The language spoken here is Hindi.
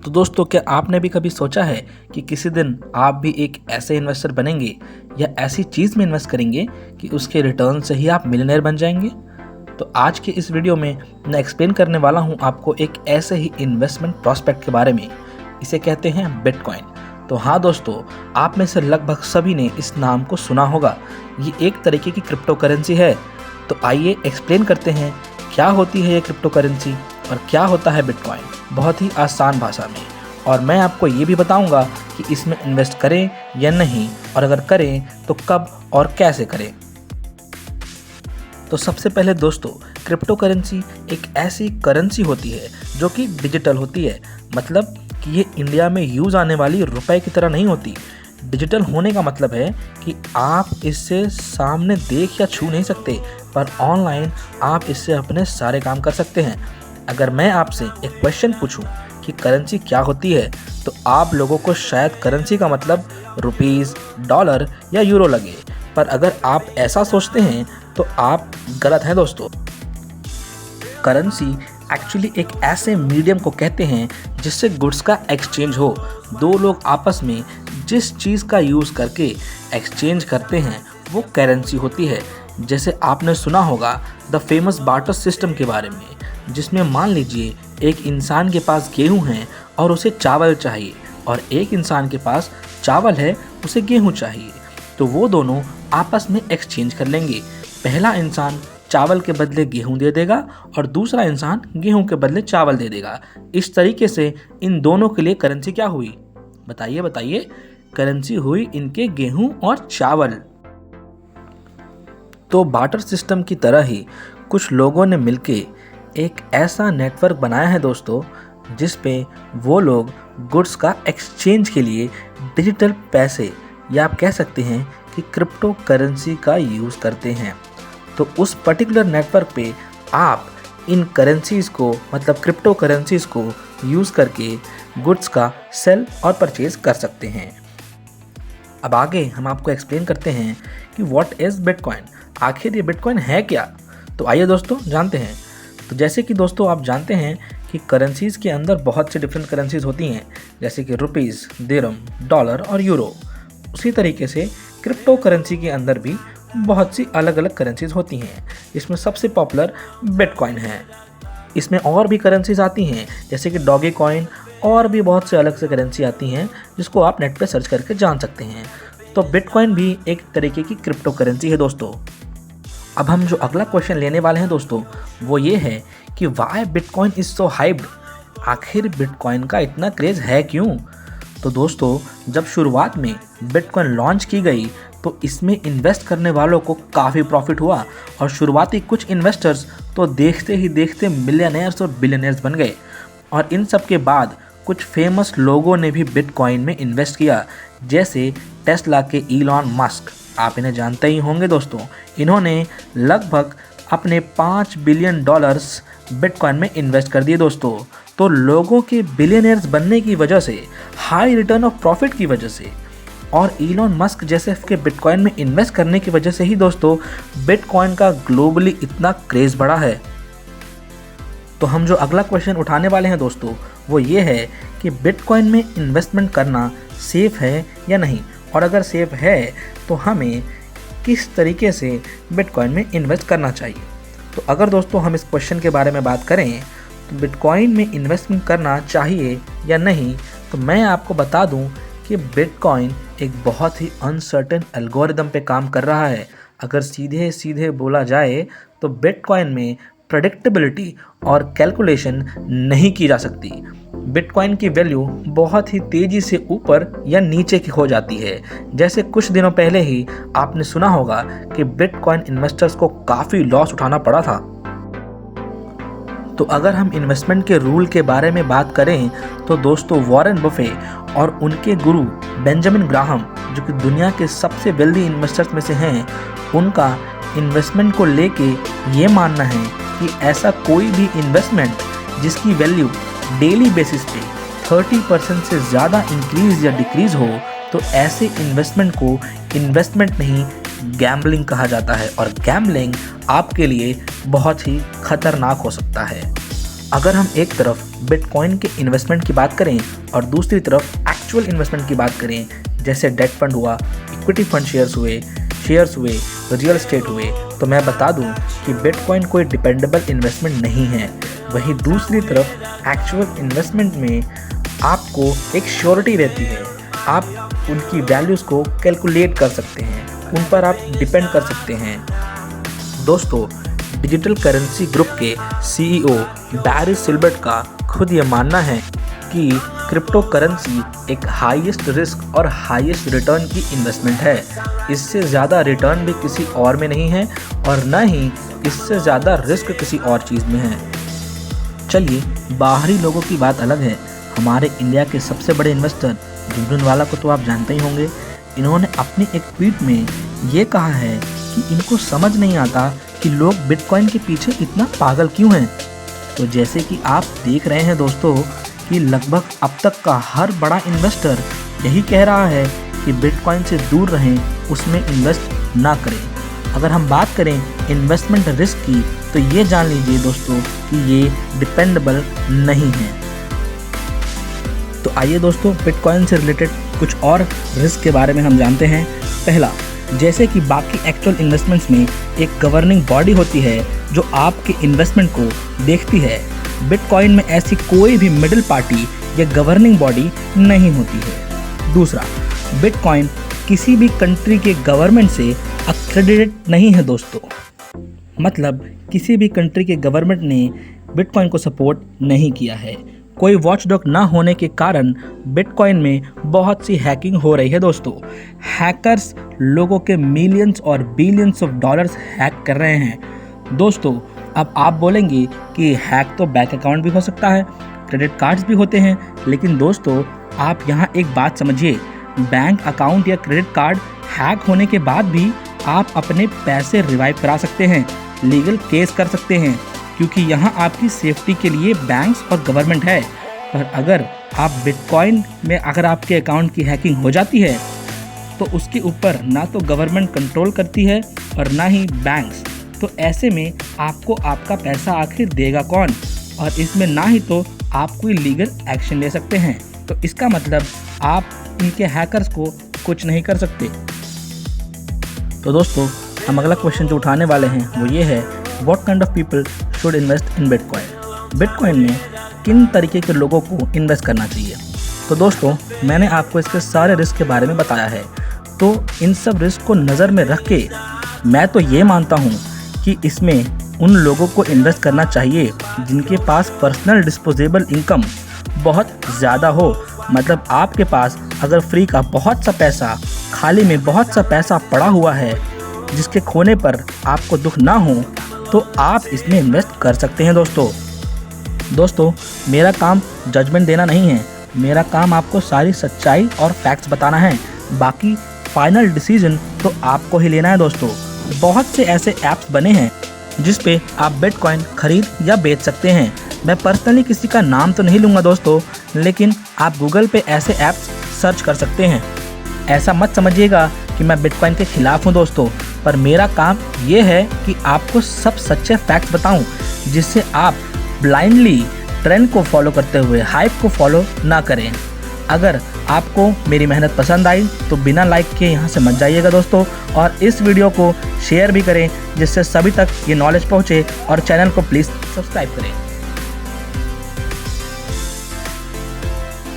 तो दोस्तों, क्या आपने भी कभी सोचा है कि किसी दिन आप भी एक ऐसे इन्वेस्टर बनेंगे या ऐसी चीज़ में इन्वेस्ट करेंगे कि उसके रिटर्न से ही आप मिलियनेयर बन जाएंगे? तो आज के इस वीडियो में मैं एक्सप्लेन करने वाला हूं आपको एक ऐसे ही इन्वेस्टमेंट प्रॉस्पेक्ट के बारे में। इसे कहते हैं बिटकॉइन। तो हाँ दोस्तों, आप में से लगभग सभी ने इस नाम को सुना होगा। ये एक तरीके की क्रिप्टो करेंसी है। तो आइए एक्सप्लेन करते हैं क्या होती है ये क्रिप्टो करेंसी और क्या होता है बिटकॉइन, बहुत ही आसान भाषा में। और मैं आपको ये भी बताऊंगा कि इसमें इन्वेस्ट करें या नहीं, और अगर करें तो कब और कैसे करें। तो सबसे पहले दोस्तों, क्रिप्टो करेंसी एक ऐसी करेंसी होती है जो कि डिजिटल होती है। मतलब कि ये इंडिया में यूज़ आने वाली रुपए की तरह नहीं होती। डिजिटल होने का मतलब है कि आप इससे सामने देख या छू नहीं सकते, पर ऑनलाइन आप इससे अपने सारे काम कर सकते हैं। अगर मैं आपसे एक क्वेश्चन पूछूं कि करेंसी क्या होती है, तो आप लोगों को शायद करेंसी का मतलब रुपीस, डॉलर या यूरो लगे। पर अगर आप ऐसा सोचते हैं तो आप गलत हैं दोस्तों। करेंसी एक्चुअली एक ऐसे मीडियम को कहते हैं जिससे गुड्स का एक्सचेंज हो। दो लोग आपस में जिस चीज़ का यूज़ करके एक्सचेंज करते हैं वो करेंसी होती है। जैसे आपने सुना होगा द फेमस बार्टर सिस्टम के बारे में, जिसमें मान लीजिए एक इंसान के पास गेहूं है और उसे चावल चाहिए, और एक इंसान के पास चावल है, उसे गेहूं चाहिए। तो वो दोनों आपस में एक्सचेंज कर लेंगे। पहला इंसान चावल के बदले गेहूं दे देगा और दूसरा इंसान गेहूं के बदले चावल दे देगा। इस तरीके से इन दोनों के लिए करेंसी क्या हुई? बताइए बताइए। करेंसी हुई इनके गेहूं और चावल। तो बार्टर सिस्टम की तरह ही कुछ लोगों ने मिलके एक ऐसा नेटवर्क बनाया है दोस्तों, जिस पे वो लोग गुड्स का एक्सचेंज के लिए डिजिटल पैसे, या आप कह सकते हैं कि क्रिप्टो करेंसी का यूज़ करते हैं। तो उस पर्टिकुलर नेटवर्क पे आप इन करेंसीज़ को, मतलब क्रिप्टो करेंसीज़ को यूज़ करके गुड्स का सेल और परचेज कर सकते हैं। अब आगे हम आपको एक्सप्लेन करते हैं कि व्हाट इज़ बिटकॉइन। आखिर ये बिटकॉइन है क्या? तो आइए दोस्तों जानते हैं। तो जैसे कि दोस्तों आप जानते हैं कि करेंसीज़ के अंदर बहुत सी डिफरेंट करेंसीज़ होती हैं, जैसे कि रुपीज़, दिरहम, डॉलर और यूरो। उसी तरीके से क्रिप्टो करेंसी के अंदर भी बहुत सी अलग अलग करेंसीज़ होती हैं। इसमें सबसे पॉपुलर बिटकॉइन है। इसमें और भी करेंसीज़ आती हैं, जैसे कि डॉगी कॉइन, और भी बहुत से अलग से करेंसी आती हैं जिसको आप नेट पे सर्च करके जान सकते हैं। तो बिटकॉइन भी एक तरीके की क्रिप्टो करेंसी है दोस्तों। अब हम जो अगला क्वेश्चन लेने वाले हैं दोस्तों, वो ये है कि why bitcoin is so hyped. आखिर बिटकॉइन का इतना क्रेज़ है क्यों? तो दोस्तों, जब शुरुआत में बिटकॉइन लॉन्च की गई तो इसमें इन्वेस्ट करने वालों को काफ़ी प्रॉफिट हुआ, और शुरुआती कुछ इन्वेस्टर्स तो देखते ही देखते मिलियनेयर्स और बिलियनेयर्स बन गए। और इन सब के बाद कुछ फेमस लोगों ने भी बिटकॉइन में इन्वेस्ट किया, जैसे टेस्ला के इलॉन मस्क। आप इन्हें जानते ही होंगे दोस्तों। इन्होंने लगभग अपने $5 बिलियन बिटकॉइन में इन्वेस्ट कर दिए दोस्तों। तो लोगों के बिलियनियर्स बनने की वजह से, हाई रिटर्न ऑफ प्रॉफिट की वजह से, और इलॉन मस्क जैसे के बिटकॉइन में इन्वेस्ट करने की वजह से ही दोस्तों बिटकॉइन का ग्लोबली इतना क्रेज़ बढ़ा है। तो हम जो अगला क्वेश्चन उठाने वाले हैं दोस्तों, वो ये है कि बिटकॉइन में इन्वेस्टमेंट करना सेफ़ है या नहीं, और अगर सेफ़ है तो हमें किस तरीके से बिटकॉइन में इन्वेस्ट करना चाहिए। तो अगर दोस्तों हम इस क्वेश्चन के बारे में बात करें तो बिटकॉइन में इन्वेस्टमेंट करना चाहिए या नहीं, तो मैं आपको बता दूं कि बिटकॉइन एक बहुत ही अनसर्टेन एल्गोरिदम पे काम कर रहा है। अगर सीधे सीधे बोला जाए तो बिटकॉइन में प्रेडिक्टेबिलिटी और कैलकुलेशन नहीं की जा सकती। बिटकॉइन की वैल्यू बहुत ही तेज़ी से ऊपर या नीचे की हो जाती है। जैसे कुछ दिनों पहले ही आपने सुना होगा कि बिटकॉइन इन्वेस्टर्स को काफ़ी लॉस उठाना पड़ा था। तो अगर हम इन्वेस्टमेंट के रूल के बारे में बात करें तो दोस्तों वॉरेन बफे और उनके गुरु बेंजामिन ग्राहम, जो कि दुनिया के सबसे वेल्दी इन्वेस्टर्स में से हैं, उनका इन्वेस्टमेंट को लेके ये मानना है कि ऐसा कोई भी इन्वेस्टमेंट जिसकी वैल्यू डेली बेसिस पे 30% से ज़्यादा इंक्रीज या डिक्रीज हो, तो ऐसे इन्वेस्टमेंट को इन्वेस्टमेंट नहीं, गैम्बलिंग कहा जाता है। और गैम्बलिंग आपके लिए बहुत ही खतरनाक हो सकता है। अगर हम एक तरफ बिटकॉइन के इन्वेस्टमेंट की बात करें और दूसरी तरफ एक्चुअल इन्वेस्टमेंट की बात करें, जैसे डेट फंड हुआ, इक्विटी फंड शेयर्स हुए, रियल एस्टेट हुए, तो मैं बता दूं कि बिटकॉइन कोई डिपेंडेबल इन्वेस्टमेंट नहीं है। वहीं दूसरी तरफ एक्चुअल इन्वेस्टमेंट में आपको एक श्योरिटी रहती है, आप उनकी वैल्यूज़ को कैलकुलेट कर सकते हैं, उन पर आप डिपेंड कर सकते हैं। दोस्तों, डिजिटल करेंसी ग्रुप के CEO बैरी सिल्बर्ट का खुद ये मानना है कि क्रिप्टो करेंसी एक हाईएस्ट रिस्क और हाईएस्ट रिटर्न की इन्वेस्टमेंट है। इससे ज़्यादा रिटर्न भी किसी और में नहीं है और न ही इससे ज़्यादा रिस्क किसी और चीज़ में है। चलिए, बाहरी लोगों की बात अलग है। हमारे इंडिया के सबसे बड़े इन्वेस्टर झुनझुनवाला को तो आप जानते ही होंगे। इन्होंने अपनी एक ट्वीट में ये कहा है कि इनको समझ नहीं आता कि लोग बिटकॉइन के पीछे इतना पागल क्यों हैं। तो जैसे कि आप देख रहे हैं दोस्तों कि लगभग अब तक का हर बड़ा इन्वेस्टर यही कह रहा है कि बिटकॉइन से दूर रहें, उसमें इन्वेस्ट ना करें। अगर हम बात करें इन्वेस्टमेंट रिस्क की, तो ये जान लीजिए दोस्तों कि ये डिपेंडेबल नहीं है। तो आइए दोस्तों, बिटकॉइन से रिलेटेड कुछ और रिस्क के बारे में हम जानते हैं। पहला, जैसे कि बाकी एक्चुअल इन्वेस्टमेंट्स में एक गवर्निंग बॉडी होती है जो आपके इन्वेस्टमेंट को देखती है, बिटकॉइन में ऐसी कोई भी मिडिल पार्टी या गवर्निंग बॉडी नहीं होती है। दूसरा, बिटकॉइन किसी भी कंट्री के गवर्नमेंट से अक्रेडिटेड नहीं है दोस्तों, मतलब किसी भी कंट्री के गवर्नमेंट ने बिटकॉइन को सपोर्ट नहीं किया है। कोई वॉचडॉग ना होने के कारण बिटकॉइन में बहुत सी हैकिंग हो रही है दोस्तों। हैकर्स लोगों के मिलियंस और बिलियंस ऑफ डॉलर्स हैक कर रहे हैं दोस्तों। अब आप बोलेंगे कि हैक तो बैंक अकाउंट भी हो सकता है, क्रेडिट कार्ड्स भी होते हैं, लेकिन दोस्तों आप यहाँ एक बात समझिए, बैंक अकाउंट या क्रेडिट कार्ड हैक होने के बाद भी आप अपने पैसे रिवाइव करा सकते हैं, लीगल केस कर सकते हैं, क्योंकि यहाँ आपकी सेफ्टी के लिए बैंक्स और गवर्नमेंट है। पर अगर आप बिटकॉइन में अगर आपके अकाउंट की हैकिंग हो जाती है तो उसके ऊपर ना तो गवर्नमेंट कंट्रोल करती है और ना ही बैंक्स। तो ऐसे में आपको आपका पैसा आखिर देगा कौन, और इसमें ना ही तो आप कोई लीगल एक्शन ले सकते हैं। तो इसका मतलब आप इनके हैकर्स को कुछ नहीं कर सकते। तो दोस्तों, हम अगला क्वेश्चन जो उठाने वाले हैं वो ये है, what kind of people should invest in bitcoin. Bitcoin में किन तरीके के लोगों को इन्वेस्ट करना चाहिए। तो दोस्तों, मैंने आपको इसके सारे रिस्क के बारे में बताया है। तो इन सब रिस्क को नज़र में रख के मैं तो ये मानता हूँ कि इसमें उन लोगों को इन्वेस्ट करना चाहिए जिनके पास पर्सनल डिस्पोजेबल इनकम बहुत ज़्यादा हो। मतलब आपके पास अगर फ्री का बहुत सा पैसा, खाली में बहुत सा पैसा पड़ा हुआ है जिसके खोने पर आपको दुख ना हो, तो आप इसमें इन्वेस्ट कर सकते हैं दोस्तों, मेरा काम जजमेंट देना नहीं है, मेरा काम आपको सारी सच्चाई और फैक्ट्स बताना है। बाकी फाइनल डिसीजन तो आपको ही लेना है दोस्तों। बहुत से ऐसे ऐप्स बने हैं जिस पे आप बिटकॉइन खरीद या बेच सकते हैं। मैं पर्सनली किसी का नाम तो नहीं लूँगा दोस्तों, लेकिन आप गूगल पे ऐसे ऐप्स सर्च कर सकते हैं। ऐसा मत समझिएगा कि मैं बिटकॉइन के खिलाफ हूँ दोस्तों, पर मेरा काम ये है कि आपको सब सच्चे फैक्ट्स बताऊं, जिससे आप ब्लाइंडली ट्रेंड को फॉलो करते हुए हाइप को फॉलो ना करें। अगर आपको मेरी मेहनत पसंद आई तो बिना लाइक के यहाँ से मत जाइएगा दोस्तों, और इस वीडियो को शेयर भी करें जिससे सभी तक ये नॉलेज पहुँचे, और चैनल को प्लीज़ सब्सक्राइब करें।